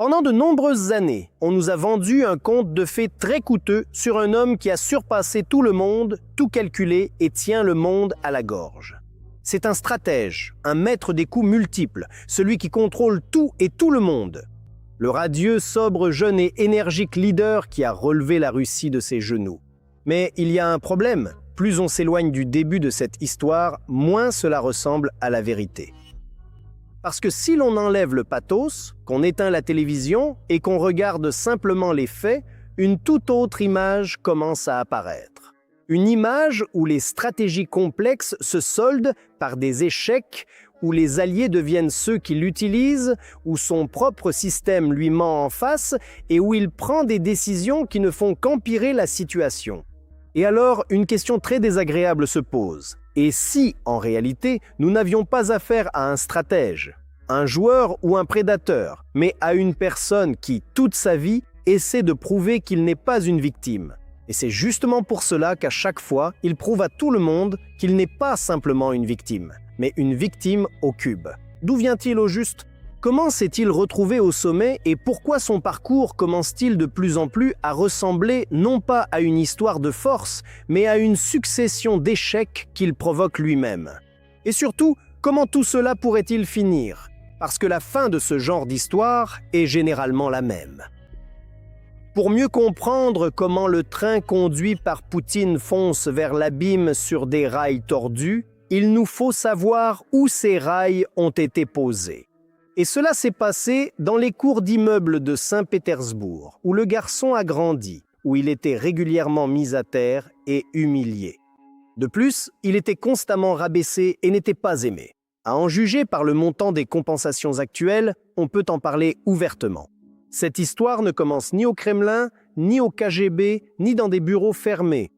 Pendant de nombreuses années, on nous a vendu un conte de fées très coûteux sur un homme qui a surpassé tout le monde, tout calculé et tient le monde à la gorge. C'est un stratège, un maître des coups multiples, celui qui contrôle tout et tout le monde. Le radieux, sobre, jeune et énergique leader qui a relevé la Russie de ses genoux. Mais il y a un problème. Plus on s'éloigne du début de cette histoire, moins cela ressemble à la vérité. Parce que si l'on enlève le pathos, qu'on éteint la télévision et qu'on regarde simplement les faits, une toute autre image commence à apparaître. Une image où les stratégies complexes se soldent par des échecs, où les alliés deviennent ceux qui l'utilisent, où son propre système lui ment en face et où il prend des décisions qui ne font qu'empirer la situation. Et alors, une question très désagréable se pose. Et si, en réalité, nous n'avions pas affaire à un stratège, un joueur ou un prédateur, mais à une personne qui, toute sa vie, essaie de prouver qu'il n'est pas une victime? Et c'est justement pour cela qu'à chaque fois, il prouve à tout le monde qu'il n'est pas simplement une victime, mais une victime au cube. D'où vient-il au juste? Comment s'est-il retrouvé au sommet et pourquoi son parcours commence-t-il de plus en plus à ressembler non pas à une histoire de force, mais à une succession d'échecs qu'il provoque lui-même? Et surtout, comment tout cela pourrait-il finir? Parce que la fin de ce genre d'histoire est généralement la même. Pour mieux comprendre comment le train conduit par Poutine fonce vers l'abîme sur des rails tordus, il nous faut savoir où ces rails ont été posés. Et cela s'est passé dans les cours d'immeubles de Saint-Pétersbourg, où le garçon a grandi, où il était régulièrement mis à terre et humilié. De plus, il était constamment rabaissé et n'était pas aimé. À en juger par le montant des compensations actuelles, on peut en parler ouvertement. Cette histoire ne commence ni au Kremlin, ni au KGB, ni dans des bureaux fermés.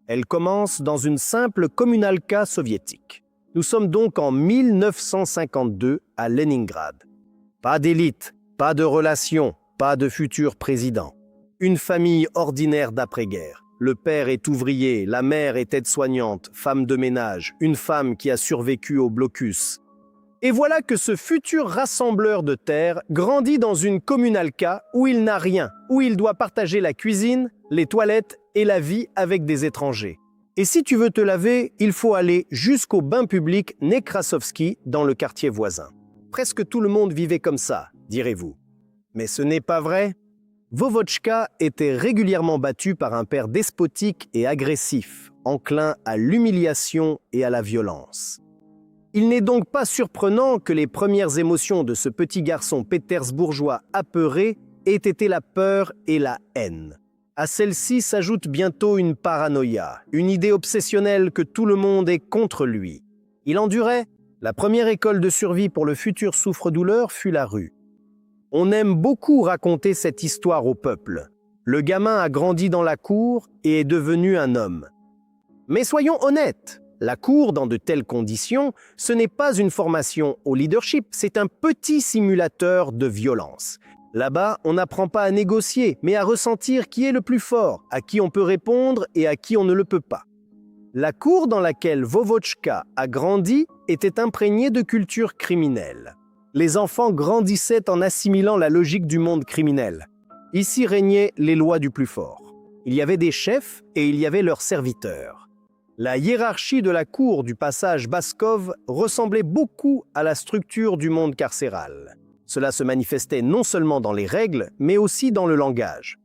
Elle commence dans une simple communalka soviétique. Nous sommes donc en 1952 à Leningrad. Pas d'élite, pas de relations, pas de futur président. Une famille ordinaire d'après-guerre. Le père est ouvrier, la mère est aide-soignante, femme de ménage, une femme qui a survécu au blocus. Et voilà que ce futur rassembleur de terre grandit dans une communalka où il n'a rien, où il doit partager la cuisine, les toilettes et la vie avec des étrangers. Et si tu veux te laver, il faut aller jusqu'au bain public Nekrasovski dans le quartier voisin. Presque tout le monde vivait comme ça, direz-vous. Mais ce n'est pas vrai. Vovotchka était régulièrement battu par un père despotique et agressif, enclin à l'humiliation et à la violence. Il n'est donc pas surprenant que les premières émotions de ce petit garçon pétersbourgeois apeuré aient été la peur et la haine. À celle-ci s'ajoute bientôt une paranoïa, une idée obsessionnelle que tout le monde est contre lui. Il endurait. La première école de survie pour le futur souffre-douleur fut la rue. On aime beaucoup raconter cette histoire au peuple. Le gamin a grandi dans la cour et est devenu un homme. Mais soyons honnêtes, la cour dans de telles conditions, ce n'est pas une formation au leadership, c'est un petit simulateur de violence. Là-bas, on n'apprend pas à négocier, mais à ressentir qui est le plus fort, à qui on peut répondre et à qui on ne le peut pas. La cour dans laquelle Vovotchka a grandi était imprégnée de culture criminelle. Les enfants grandissaient en assimilant la logique du monde criminel. Ici régnaient les lois du plus fort. Il y avait des chefs et il y avait leurs serviteurs. La hiérarchie de la cour du passage Baskov ressemblait beaucoup à la structure du monde carcéral. Cela se manifestait non seulement dans les règles, mais aussi dans le langage.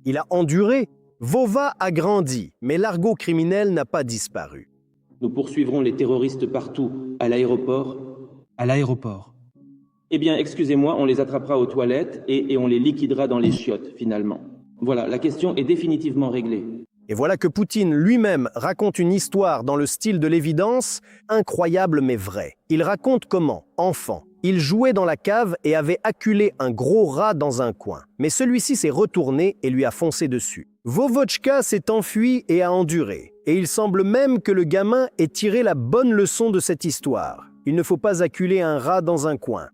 Il a enduré. Vova a grandi, mais l'argot criminel n'a pas disparu. Nous poursuivrons les terroristes partout, à l'aéroport. À l'aéroport. Eh bien, excusez-moi, on les attrapera aux toilettes et on les liquidera dans les chiottes, finalement. Voilà, la question est définitivement réglée. Et voilà que Poutine lui-même raconte une histoire dans le style de l'évidence, incroyable mais vraie. Il raconte comment, enfant, il jouait dans la cave et avait acculé un gros rat dans un coin. Mais celui-ci s'est retourné et lui a foncé dessus. Vovotchka s'est enfui et a enduré. Et il semble même que le gamin ait tiré la bonne leçon de cette histoire. Il ne faut pas acculer un rat dans un coin.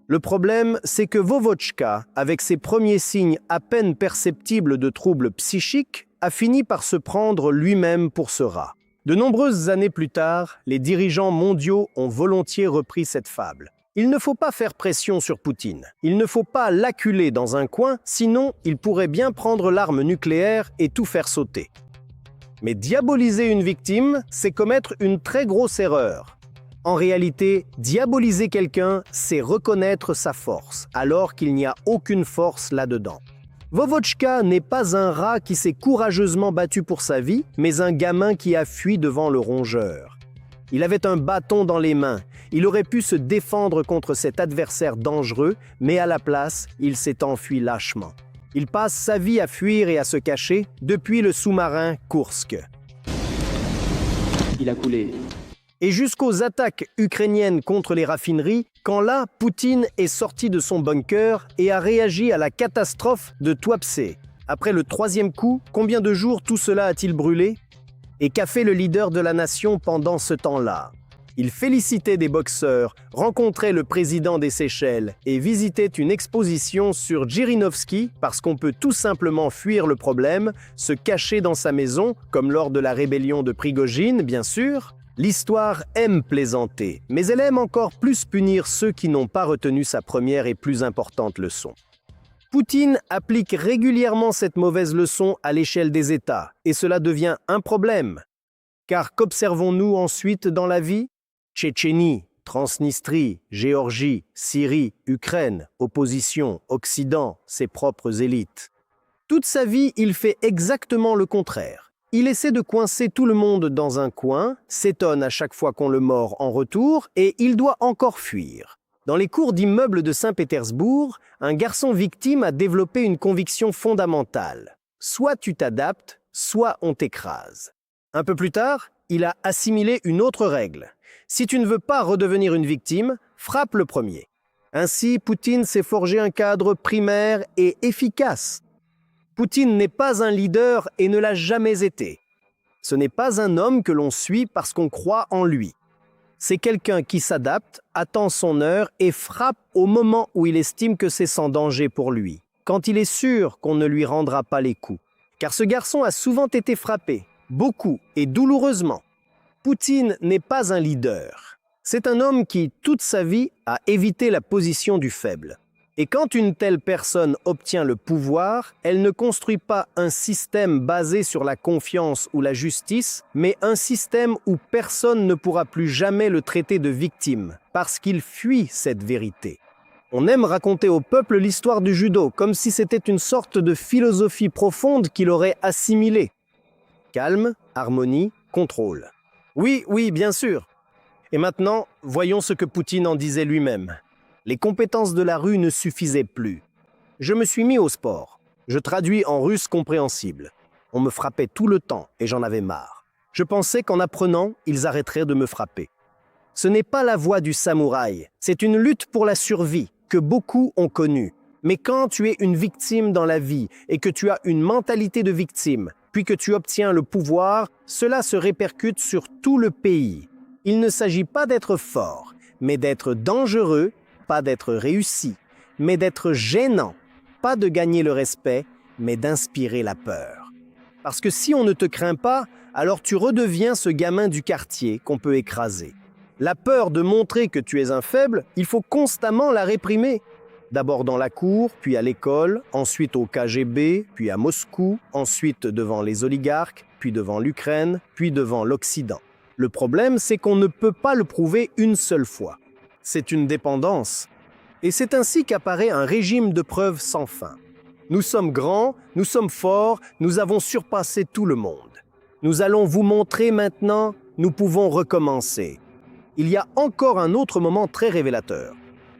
Le problème, c'est que Vovotchka, avec ses premiers signes à peine perceptibles de troubles psychiques, a fini par se prendre lui-même pour ce rat. De nombreuses années plus tard, les dirigeants mondiaux ont volontiers repris cette fable. Il ne faut pas faire pression sur Poutine. Il ne faut pas l'acculer dans un coin, sinon il pourrait bien prendre l'arme nucléaire et tout faire sauter. Mais diaboliser une victime, c'est commettre une très grosse erreur. En réalité, diaboliser quelqu'un, c'est reconnaître sa force, alors qu'il n'y a aucune force là-dedans. Vovotchka n'est pas un rat qui s'est courageusement battu pour sa vie, mais un gamin qui a fui devant le rongeur. Il avait un bâton dans les mains. Il aurait pu se défendre contre cet adversaire dangereux, mais à la place, il s'est enfui lâchement. Il passe sa vie à fuir et à se cacher depuis le sous-marin Kursk. Il a coulé. Et jusqu'aux attaques ukrainiennes contre les raffineries, quand là, Poutine est sorti de son bunker et a réagi à la catastrophe de Tuapse. Après le 3e coup, combien de jours tout cela a-t-il brûlé? Et qu'a fait le leader de la nation pendant ce temps-là? Il félicitait des boxeurs, rencontrait le président des Seychelles et visitait une exposition sur Jirinovski parce qu'on peut tout simplement fuir le problème, se cacher dans sa maison, comme lors de la rébellion de Prigojine, bien sûr. L'histoire aime plaisanter, mais elle aime encore plus punir ceux qui n'ont pas retenu sa première et plus importante leçon. Poutine applique régulièrement cette mauvaise leçon à l'échelle des États, et cela devient un problème. Car qu'observons-nous ensuite dans la vie? Tchétchénie, Transnistrie, Géorgie, Syrie, Ukraine, opposition, Occident, ses propres élites. Toute sa vie, il fait exactement le contraire. Il essaie de coincer tout le monde dans un coin, s'étonne à chaque fois qu'on le mord en retour, et il doit encore fuir. Dans les cours d'immeubles de Saint-Pétersbourg, un garçon victime a développé une conviction fondamentale. Soit tu t'adaptes, soit on t'écrase. Un peu plus tard, il a assimilé une autre règle. Si tu ne veux pas redevenir une victime, frappe le premier. Ainsi, Poutine s'est forgé un cadre primaire et efficace. Poutine n'est pas un leader et ne l'a jamais été. Ce n'est pas un homme que l'on suit parce qu'on croit en lui. C'est quelqu'un qui s'adapte, attend son heure et frappe au moment où il estime que c'est sans danger pour lui, quand il est sûr qu'on ne lui rendra pas les coups. Car ce garçon a souvent été frappé, beaucoup et douloureusement. Poutine n'est pas un leader. C'est un homme qui, toute sa vie, a évité la position du faible. Et quand une telle personne obtient le pouvoir, elle ne construit pas un système basé sur la confiance ou la justice, mais un système où personne ne pourra plus jamais le traiter de victime, parce qu'il fuit cette vérité. On aime raconter au peuple l'histoire du judo, comme si c'était une sorte de philosophie profonde qu'il aurait assimilée. Calme, harmonie, contrôle. Oui, bien sûr. Et maintenant, voyons ce que Poutine en disait lui-même. Les compétences de la rue ne suffisaient plus. Je me suis mis au sport. Je traduis en russe compréhensible. On me frappait tout le temps et j'en avais marre. Je pensais qu'en apprenant, ils arrêteraient de me frapper. Ce n'est pas la voie du samouraï, c'est une lutte pour la survie que beaucoup ont connue. Mais quand tu es une victime dans la vie et que tu as une mentalité de victime, puis que tu obtiens le pouvoir, cela se répercute sur tout le pays. Il ne s'agit pas d'être fort, mais d'être dangereux, pas d'être réussi, mais d'être gênant, pas de gagner le respect, mais d'inspirer la peur. Parce que si on ne te craint pas, alors tu redeviens ce gamin du quartier qu'on peut écraser. La peur de montrer que tu es un faible, il faut constamment la réprimer. D'abord dans la cour, puis à l'école, ensuite au KGB, puis à Moscou, ensuite devant les oligarques, puis devant l'Ukraine, puis devant l'Occident. Le problème, c'est qu'on ne peut pas le prouver une seule fois. C'est une dépendance. Et c'est ainsi qu'apparaît un régime de preuves sans fin. Nous sommes grands, nous sommes forts, nous avons surpassé tout le monde. Nous allons vous montrer maintenant, nous pouvons recommencer. Il y a encore un autre moment très révélateur.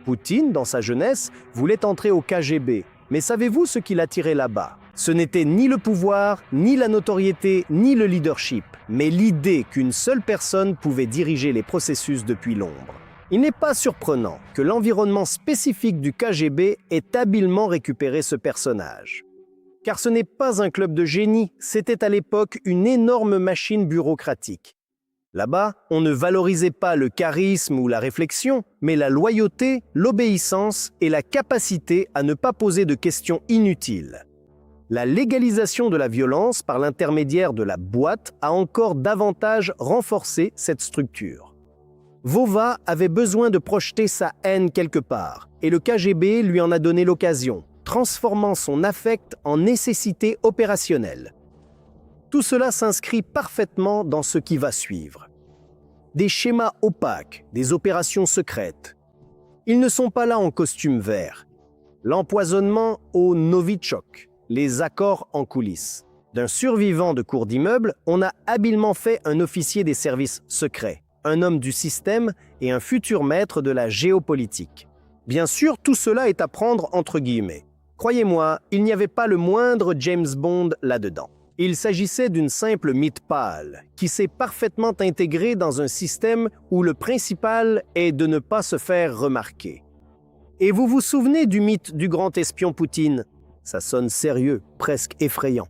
Poutine, dans sa jeunesse, voulait entrer au KGB. Mais savez-vous ce qui l'attirait là-bas? Ce n'était ni le pouvoir, ni la notoriété, ni le leadership, mais l'idée qu'une seule personne pouvait diriger les processus depuis l'ombre. Il n'est pas surprenant que l'environnement spécifique du KGB ait habilement récupéré ce personnage. Car ce n'est pas un club de génie, c'était à l'époque une énorme machine bureaucratique. Là-bas, on ne valorisait pas le charisme ou la réflexion, mais la loyauté, l'obéissance et la capacité à ne pas poser de questions inutiles. La légalisation de la violence par l'intermédiaire de la boîte a encore davantage renforcé cette structure. Vova avait besoin de projeter sa haine quelque part, et le KGB lui en a donné l'occasion, transformant son affect en nécessité opérationnelle. Tout cela s'inscrit parfaitement dans ce qui va suivre. Des schémas opaques, des opérations secrètes. Ils ne sont pas là en costume vert. L'empoisonnement au Novichok, les accords en coulisses. D'un survivant de cours d'immeuble, on a habilement fait un officier des services secrets, un homme du système et un futur maître de la géopolitique. Bien sûr, tout cela est à prendre entre guillemets. Croyez-moi, il n'y avait pas le moindre James Bond là-dedans. Il s'agissait d'une simple mythe pâle, qui s'est parfaitement intégrée dans un système où le principal est de ne pas se faire remarquer. Et vous vous souvenez du mythe du grand espion Poutine? Ça sonne sérieux, presque effrayant.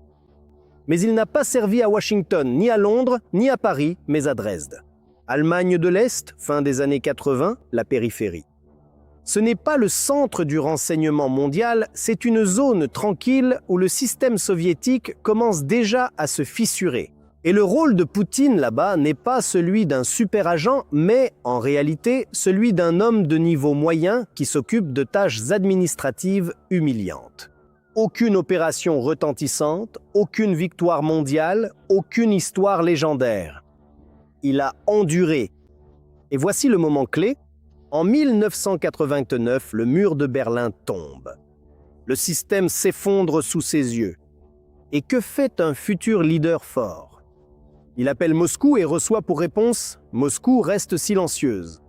Mais il n'a pas servi à Washington, ni à Londres, ni à Paris, mais à Dresde. Allemagne de l'Est, fin des années 80, la périphérie. Ce n'est pas le centre du renseignement mondial, c'est une zone tranquille où le système soviétique commence déjà à se fissurer. Et le rôle de Poutine là-bas n'est pas celui d'un super agent, mais en réalité celui d'un homme de niveau moyen qui s'occupe de tâches administratives humiliantes. Aucune opération retentissante, aucune victoire mondiale, aucune histoire légendaire. Il a enduré. Et voici le moment clé. En 1989, le mur de Berlin tombe. Le système s'effondre sous ses yeux. Et que fait un futur leader fort? Il appelle Moscou et reçoit pour réponse « Moscou reste silencieuse ».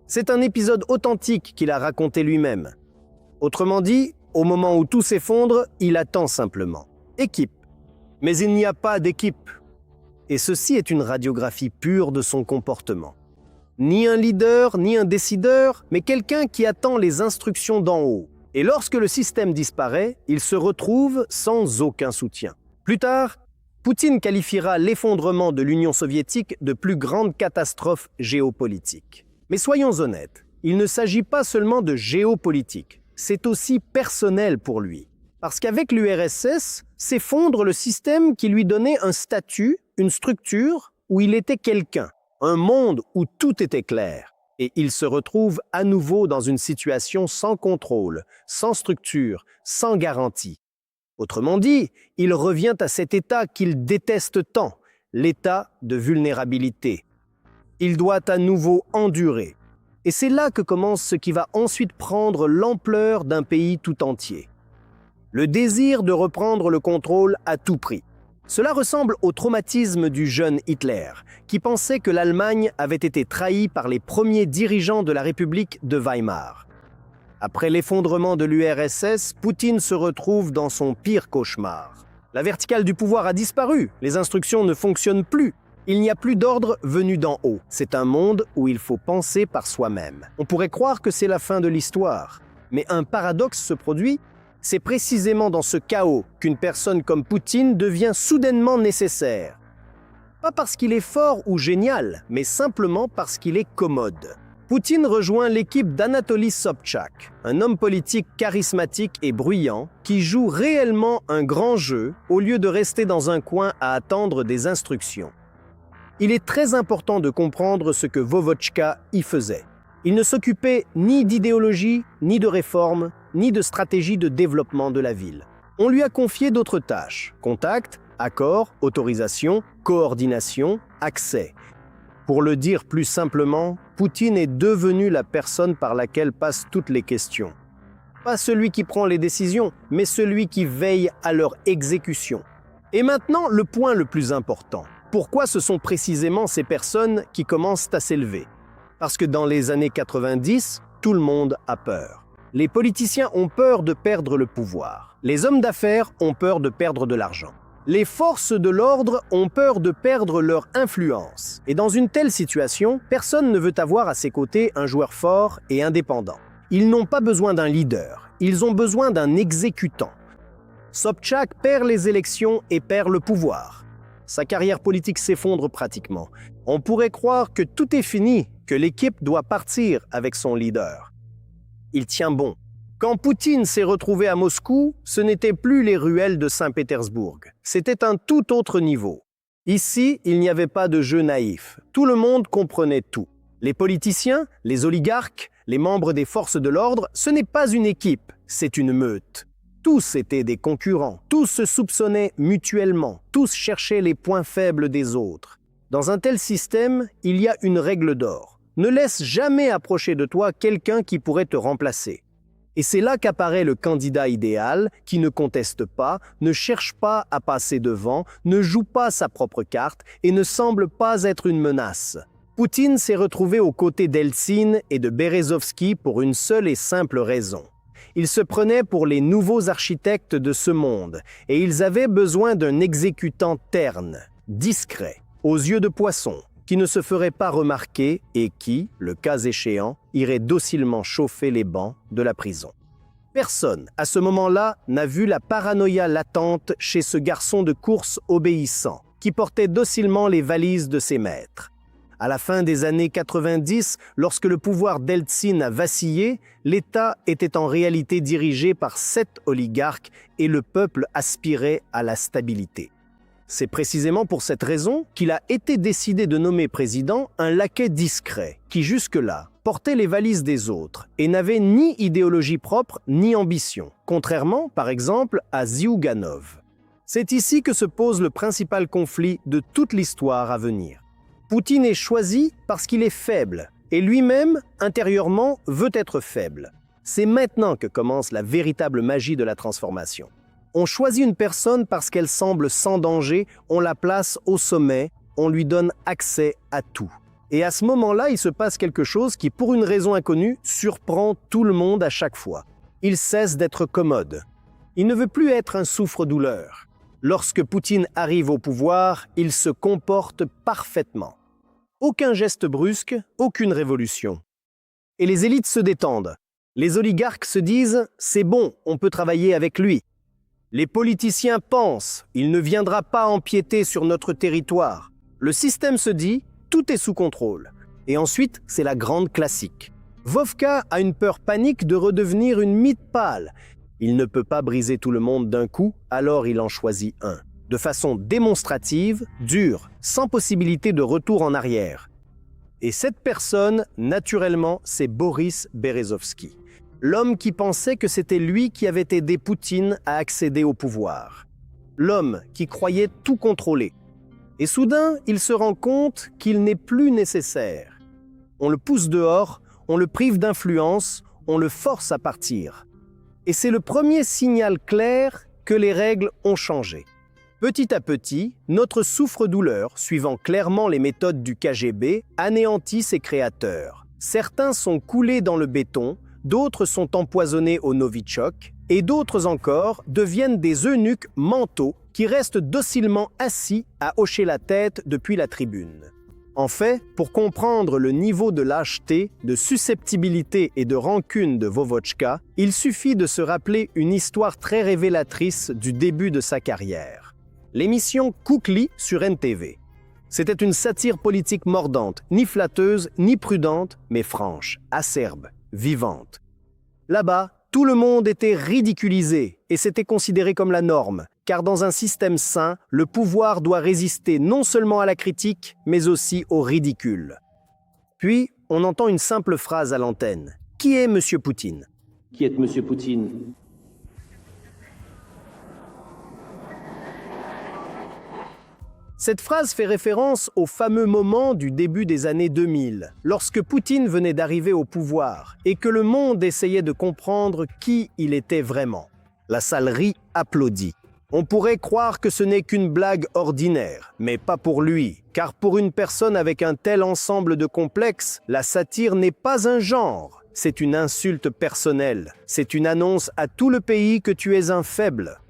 C'est un épisode authentique qu'il a raconté lui-même. Autrement dit, au moment où tout s'effondre, il attend simplement. Équipe. Mais il n'y a pas d'équipe. Et ceci est une radiographie pure de son comportement. Ni un leader, ni un décideur, mais quelqu'un qui attend les instructions d'en haut. Et lorsque le système disparaît, il se retrouve sans aucun soutien. Plus tard, Poutine qualifiera l'effondrement de l'Union soviétique de plus grande catastrophe géopolitique. Mais soyons honnêtes, il ne s'agit pas seulement de géopolitique, c'est aussi personnel pour lui. Parce qu'avec l'URSS, s'effondre le système qui lui donnait un statut, une structure, où il était quelqu'un. Un monde où tout était clair, et il se retrouve à nouveau dans une situation sans contrôle, sans structure, sans garantie. Autrement dit, il revient à cet état qu'il déteste tant, l'état de vulnérabilité. Il doit à nouveau endurer. Et c'est là que commence ce qui va ensuite prendre l'ampleur d'un pays tout entier. Le désir de reprendre le contrôle à tout prix. Cela ressemble au traumatisme du jeune Hitler, qui pensait que l'Allemagne avait été trahie par les premiers dirigeants de la République de Weimar. Après l'effondrement de l'URSS, Poutine se retrouve dans son pire cauchemar. La verticale du pouvoir a disparu, les instructions ne fonctionnent plus. Il n'y a plus d'ordre venu d'en haut. C'est un monde où il faut penser par soi-même. On pourrait croire que c'est la fin de l'histoire, mais un paradoxe se produit. C'est précisément dans ce chaos qu'une personne comme Poutine devient soudainement nécessaire. Pas parce qu'il est fort ou génial, mais simplement parce qu'il est commode. Poutine rejoint l'équipe d'Anatoly Sobchak, un homme politique charismatique et bruyant qui joue réellement un grand jeu au lieu de rester dans un coin à attendre des instructions. Il est très important de comprendre ce que Vovochka y faisait. Il ne s'occupait ni d'idéologie, ni de réforme, ni de stratégie de développement de la ville. On lui a confié d'autres tâches, contacts, accords, autorisations, coordination, accès. Pour le dire plus simplement, Poutine est devenu la personne par laquelle passent toutes les questions. Pas celui qui prend les décisions, mais celui qui veille à leur exécution. Et maintenant, le point le plus important. Pourquoi ce sont précisément ces personnes qui commencent à s'élever? Parce que dans les années 90, tout le monde a peur. Les politiciens ont peur de perdre le pouvoir. Les hommes d'affaires ont peur de perdre de l'argent. Les forces de l'ordre ont peur de perdre leur influence. Et dans une telle situation, personne ne veut avoir à ses côtés un joueur fort et indépendant. Ils n'ont pas besoin d'un leader, ils ont besoin d'un exécutant. Sobchak perd les élections et perd le pouvoir. Sa carrière politique s'effondre pratiquement. On pourrait croire que tout est fini, que l'équipe doit partir avec son leader. Il tient bon. Quand Poutine s'est retrouvé à Moscou, ce n'étaient plus les ruelles de Saint-Pétersbourg. C'était un tout autre niveau. Ici, il n'y avait pas de jeu naïf. Tout le monde comprenait tout. Les politiciens, les oligarques, les membres des forces de l'ordre, ce n'est pas une équipe, c'est une meute. Tous étaient des concurrents, tous se soupçonnaient mutuellement, tous cherchaient les points faibles des autres. Dans un tel système, il y a une règle d'or. Ne laisse jamais approcher de toi quelqu'un qui pourrait te remplacer. Et c'est là qu'apparaît le candidat idéal, qui ne conteste pas, ne cherche pas à passer devant, ne joue pas sa propre carte et ne semble pas être une menace. Poutine s'est retrouvé aux côtés d'Eltsine et de Berezovski pour une seule et simple raison. Ils se prenaient pour les nouveaux architectes de ce monde et ils avaient besoin d'un exécutant terne, discret, aux yeux de poisson, qui ne se ferait pas remarquer et qui, le cas échéant, irait docilement chauffer les bancs de la prison. Personne, à ce moment-là, n'a vu la paranoïa latente chez ce garçon de course obéissant, qui portait docilement les valises de ses maîtres. À la fin des années 90, lorsque le pouvoir d'Eltsine a vacillé, l'État était en réalité dirigé par 7 oligarques et le peuple aspirait à la stabilité. C'est précisément pour cette raison qu'il a été décidé de nommer président un laquais discret, qui jusque-là portait les valises des autres et n'avait ni idéologie propre ni ambition, contrairement par exemple à Zyuganov. C'est ici que se pose le principal conflit de toute l'histoire à venir. Poutine est choisi parce qu'il est faible, et lui-même, intérieurement, veut être faible. C'est maintenant que commence la véritable magie de la transformation. On choisit une personne parce qu'elle semble sans danger, on la place au sommet, on lui donne accès à tout. Et à ce moment-là, il se passe quelque chose qui, pour une raison inconnue, surprend tout le monde à chaque fois. Il cesse d'être commode. Il ne veut plus être un souffre-douleur. Lorsque Poutine arrive au pouvoir, il se comporte parfaitement. Aucun geste brusque, aucune révolution. Et les élites se détendent. Les oligarques se disent « c'est bon, on peut travailler avec lui ». Les politiciens pensent « il ne viendra pas empiéter sur notre territoire ». Le système se dit « tout est sous contrôle ». Et ensuite, c'est la grande classique. Vovka a une peur panique de redevenir une mythe pâle. Il ne peut pas briser tout le monde d'un coup, alors il en choisit un. De façon démonstrative, dure, sans possibilité de retour en arrière. Et cette personne, naturellement, c'est Boris Berezovski, l'homme qui pensait que c'était lui qui avait aidé Poutine à accéder au pouvoir. L'homme qui croyait tout contrôler. Et soudain, il se rend compte qu'il n'est plus nécessaire. On le pousse dehors, on le prive d'influence, on le force à partir. Et c'est le premier signal clair que les règles ont changé. Petit à petit, notre souffre-douleur, suivant clairement les méthodes du KGB, anéantit ses créateurs. Certains sont coulés dans le béton, d'autres sont empoisonnés au Novichok, et d'autres encore deviennent des eunuques mentaux qui restent docilement assis à hocher la tête depuis la tribune. En fait, pour comprendre le niveau de lâcheté, de susceptibilité et de rancune de Vovotchka, il suffit de se rappeler une histoire très révélatrice du début de sa carrière. L'émission Koukli sur NTV. C'était une satire politique mordante, ni flatteuse, ni prudente, mais franche, acerbe, vivante. Là-bas, tout le monde était ridiculisé et c'était considéré comme la norme, car dans un système sain, le pouvoir doit résister non seulement à la critique, mais aussi au ridicule. Puis, on entend une simple phrase à l'antenne. Qui est M. Poutine ? Qui est M. Poutine ? Cette phrase fait référence au fameux moment du début des années 2000, lorsque Poutine venait d'arriver au pouvoir et que le monde essayait de comprendre qui il était vraiment. La salle rit, applaudit. On pourrait croire que ce n'est qu'une blague ordinaire, mais pas pour lui, car pour une personne avec un tel ensemble de complexes, la satire n'est pas un genre, c'est une insulte personnelle, c'est une annonce à tout le pays que tu es un faible.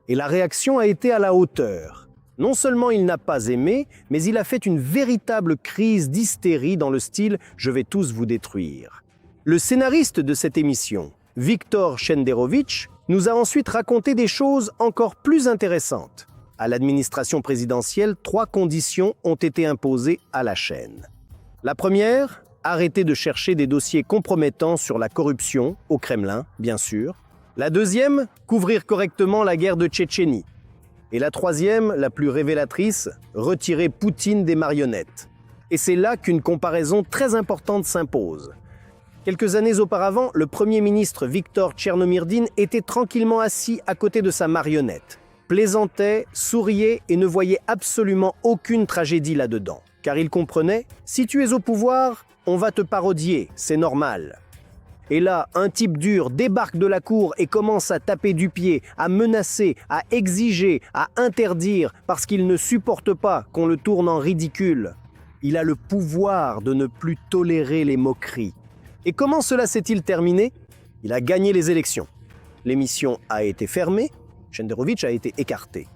Et la réaction a été à la hauteur. Non seulement il n'a pas aimé, mais il a fait une véritable crise d'hystérie dans le style « je vais tous vous détruire ». Le scénariste de cette émission, Viktor Shenderovitch, nous a ensuite raconté des choses encore plus intéressantes. À l'administration présidentielle, 3 conditions ont été imposées à la chaîne. La première, arrêter de chercher des dossiers compromettants sur la corruption, au Kremlin, bien sûr. La deuxième, couvrir correctement la guerre de Tchétchénie. Et la troisième, la plus révélatrice, retirer Poutine des marionnettes. Et c'est là qu'une comparaison très importante s'impose. Quelques années auparavant, le Premier ministre Viktor Tchernomyrdine était tranquillement assis à côté de sa marionnette, plaisantait, souriait et ne voyait absolument aucune tragédie là-dedans. Car il comprenait, si tu es au pouvoir, on va te parodier, c'est normal. Et là, un type dur débarque de la cour et commence à taper du pied, à menacer, à exiger, à interdire, parce qu'il ne supporte pas qu'on le tourne en ridicule. Il a le pouvoir de ne plus tolérer les moqueries. Et comment cela s'est-il terminé? Il a gagné les élections. L'émission a été fermée, Shenderovitch a été écarté.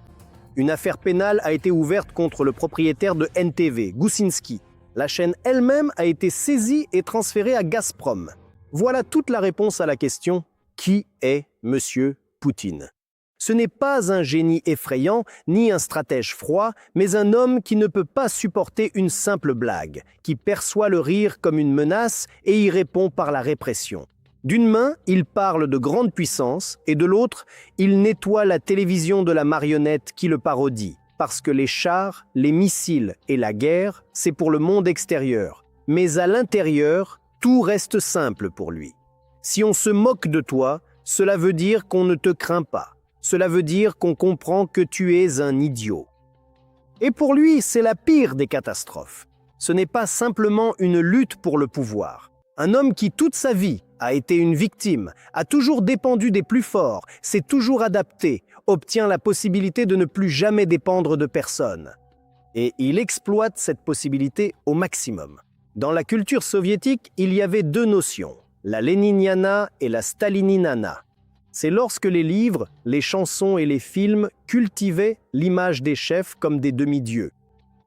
Une affaire pénale a été ouverte contre le propriétaire de NTV, Goussinski. La chaîne elle-même a été saisie et transférée à Gazprom. Voilà toute la réponse à la question « Qui est Monsieur Poutine ?» Ce n'est pas un génie effrayant, ni un stratège froid, mais un homme qui ne peut pas supporter une simple blague, qui perçoit le rire comme une menace et y répond par la répression. D'une main, il parle de grande puissance, et de l'autre, il nettoie la télévision de la marionnette qui le parodie, parce que les chars, les missiles et la guerre, c'est pour le monde extérieur. Mais à l'intérieur, tout reste simple pour lui. Si on se moque de toi, cela veut dire qu'on ne te craint pas. Cela veut dire qu'on comprend que tu es un idiot. Et pour lui, c'est la pire des catastrophes. Ce n'est pas simplement une lutte pour le pouvoir. Un homme qui, toute sa vie, a été une victime, a toujours dépendu des plus forts, s'est toujours adapté, obtient la possibilité de ne plus jamais dépendre de personne. Et il exploite cette possibilité au maximum. Dans la culture soviétique, il y avait deux notions, la léniniana et la stalininana. C'est lorsque les livres, les chansons et les films cultivaient l'image des chefs comme des demi-dieux.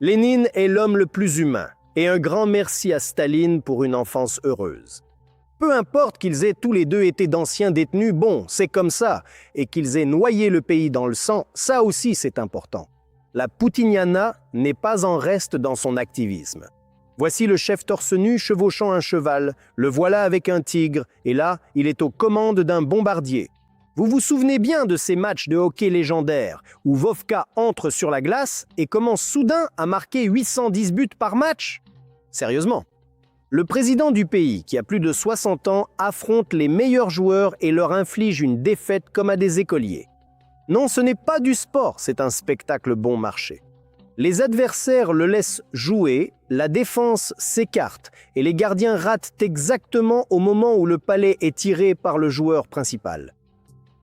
Lénine est l'homme le plus humain, et un grand merci à Staline pour une enfance heureuse. Peu importe qu'ils aient tous les deux été d'anciens détenus, bon, c'est comme ça, et qu'ils aient noyé le pays dans le sang, ça aussi c'est important. La poutiniana n'est pas en reste dans son activisme. Voici le chef torse nu chevauchant un cheval, le voilà avec un tigre, et là, il est aux commandes d'un bombardier. Vous vous souvenez bien de ces matchs de hockey légendaires, où Vovka entre sur la glace et commence soudain à marquer 810 buts par match? Sérieusement. Le président du pays, qui a plus de 60 ans, affronte les meilleurs joueurs et leur inflige une défaite comme à des écoliers. Non, ce n'est pas du sport, c'est un spectacle bon marché. Les adversaires le laissent jouer, la défense s'écarte et les gardiens ratent exactement au moment où le palais est tiré par le joueur principal.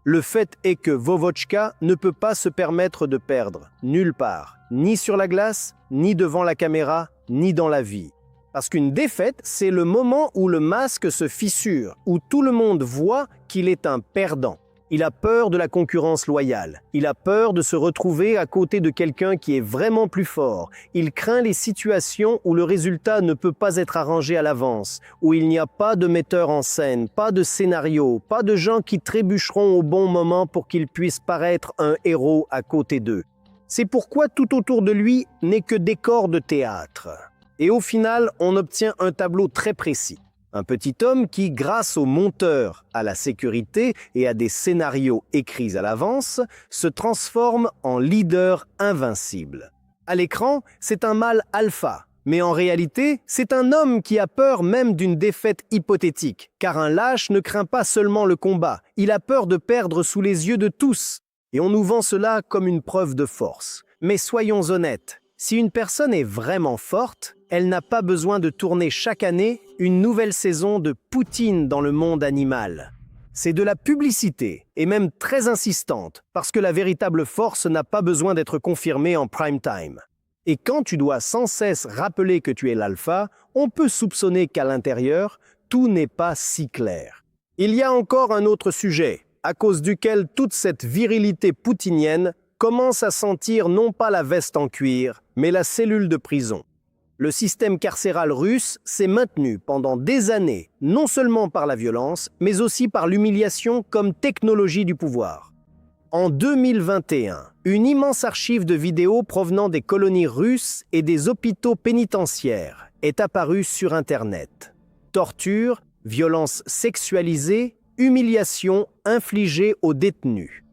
Le fait est que Vovotchka ne peut pas se permettre de perdre, nulle part, ni sur la glace, ni devant la caméra, ni dans la vie. Parce qu'une défaite, c'est le moment où le masque se fissure, où tout le monde voit qu'il est un perdant. Il a peur de la concurrence loyale. Il a peur de se retrouver à côté de quelqu'un qui est vraiment plus fort. Il craint les situations où le résultat ne peut pas être arrangé à l'avance, où il n'y a pas de metteur en scène, pas de scénario, pas de gens qui trébucheront au bon moment pour qu'il puisse paraître un héros à côté d'eux. C'est pourquoi tout autour de lui n'est que décor de théâtre. Et au final, on obtient un tableau très précis. Un petit homme qui, grâce au monteur, à la sécurité et à des scénarios écrits à l'avance, se transforme en leader invincible. À l'écran, c'est un mâle alpha, mais en réalité, c'est un homme qui a peur même d'une défaite hypothétique, car un lâche ne craint pas seulement le combat, il a peur de perdre sous les yeux de tous. Et on nous vend cela comme une preuve de force. Mais soyons honnêtes, si une personne est vraiment forte, elle n'a pas besoin de tourner chaque année une nouvelle saison de Poutine dans le monde animal. C'est de la publicité, et même très insistante, parce que la véritable force n'a pas besoin d'être confirmée en prime time. Et quand tu dois sans cesse rappeler que tu es l'alpha, on peut soupçonner qu'à l'intérieur, tout n'est pas si clair. Il y a encore un autre sujet, à cause duquel toute cette virilité poutinienne commence à sentir non pas la veste en cuir, mais la cellule de prison. Le système carcéral russe s'est maintenu pendant des années, non seulement par la violence, mais aussi par l'humiliation comme technologie du pouvoir. En 2021, une immense archive de vidéos provenant des colonies russes et des hôpitaux pénitentiaires est apparue sur Internet. Torture, violences sexualisées, humiliation infligée aux détenus.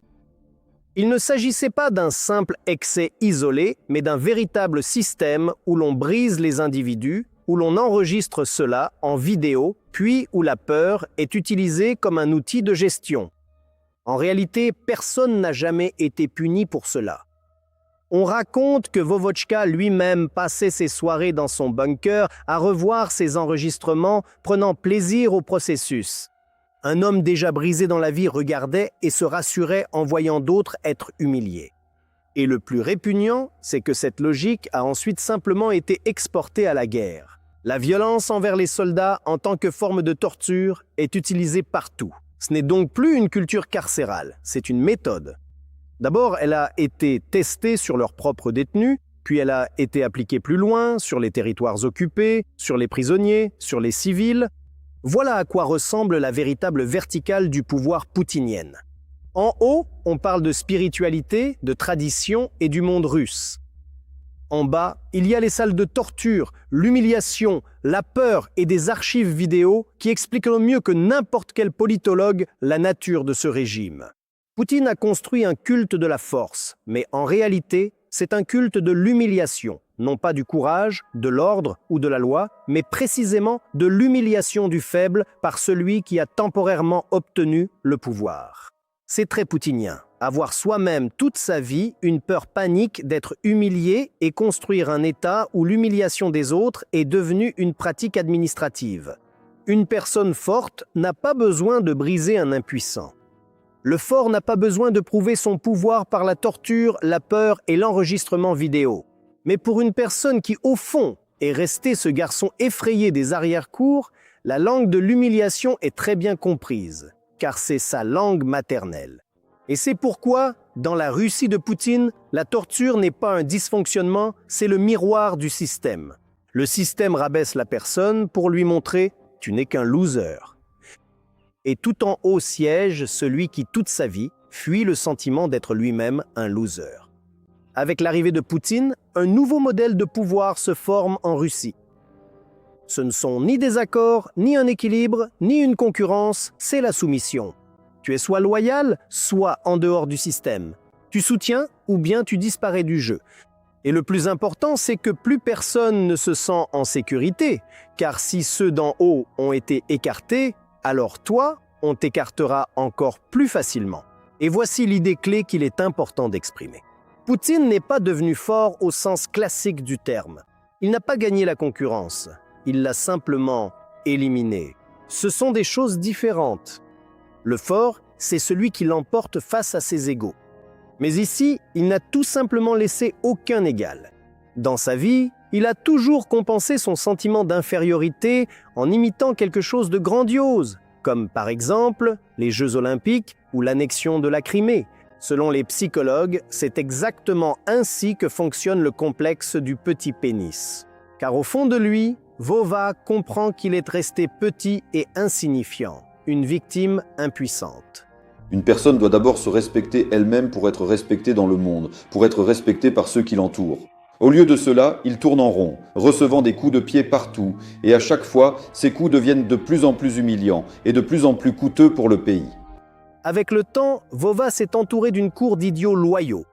Il ne s'agissait pas d'un simple excès isolé, mais d'un véritable système où l'on brise les individus, où l'on enregistre cela en vidéo, puis où la peur est utilisée comme un outil de gestion. En réalité, personne n'a jamais été puni pour cela. On raconte que Vovotchka lui-même passait ses soirées dans son bunker à revoir ses enregistrements, prenant plaisir au processus. Un homme déjà brisé dans la vie regardait et se rassurait en voyant d'autres être humiliés. Et le plus répugnant, c'est que cette logique a ensuite simplement été exportée à la guerre. La violence envers les soldats en tant que forme de torture est utilisée partout. Ce n'est donc plus une culture carcérale, c'est une méthode. D'abord, elle a été testée sur leurs propres détenus, puis elle a été appliquée plus loin, sur les territoires occupés, sur les prisonniers, sur les civils. Voilà à quoi ressemble la véritable verticale du pouvoir poutinienne. En haut, on parle de spiritualité, de tradition et du monde russe. En bas, il y a les salles de torture, l'humiliation, la peur et des archives vidéo qui expliquent mieux que n'importe quel politologue la nature de ce régime. Poutine a construit un culte de la force, mais en réalité, c'est un culte de l'humiliation, non pas du courage, de l'ordre ou de la loi, mais précisément de l'humiliation du faible par celui qui a temporairement obtenu le pouvoir. C'est très poutinien, avoir soi-même toute sa vie une peur panique d'être humilié et construire un État où l'humiliation des autres est devenue une pratique administrative. Une personne forte n'a pas besoin de briser un impuissant. Le fort n'a pas besoin de prouver son pouvoir par la torture, la peur et l'enregistrement vidéo. Mais pour une personne qui, au fond, est restée ce garçon effrayé des arrière-cours, la langue de l'humiliation est très bien comprise, car c'est sa langue maternelle. Et c'est pourquoi, dans la Russie de Poutine, la torture n'est pas un dysfonctionnement, c'est le miroir du système. Le système rabaisse la personne pour lui montrer « tu n'es qu'un loser ». Et tout en haut siège celui qui, toute sa vie, fuit le sentiment d'être lui-même un loser. Avec l'arrivée de Poutine, un nouveau modèle de pouvoir se forme en Russie. Ce ne sont ni des accords, ni un équilibre, ni une concurrence, c'est la soumission. Tu es soit loyal, soit en dehors du système. Tu soutiens ou bien tu disparais du jeu. Et le plus important, c'est que plus personne ne se sent en sécurité, car si ceux d'en haut ont été écartés, alors toi, on t'écartera encore plus facilement. Et voici l'idée clé qu'il est important d'exprimer. Poutine n'est pas devenu fort au sens classique du terme. Il n'a pas gagné la concurrence, il l'a simplement éliminée. Ce sont des choses différentes. Le fort, c'est celui qui l'emporte face à ses égaux. Mais ici, il n'a tout simplement laissé aucun égal. Dans sa vie, il a toujours compensé son sentiment d'infériorité en imitant quelque chose de grandiose, comme par exemple les Jeux Olympiques ou l'annexion de la Crimée. Selon les psychologues, c'est exactement ainsi que fonctionne le complexe du petit pénis. Car au fond de lui, Vova comprend qu'il est resté petit et insignifiant, une victime impuissante. Une personne doit d'abord se respecter elle-même pour être respectée dans le monde, pour être respectée par ceux qui l'entourent. Au lieu de cela, il tourne en rond, recevant des coups de pied partout, et à chaque fois, ces coups deviennent de plus en plus humiliants et de plus en plus coûteux pour le pays. Avec le temps, Vova s'est entouré d'une cour d'idiots loyaux.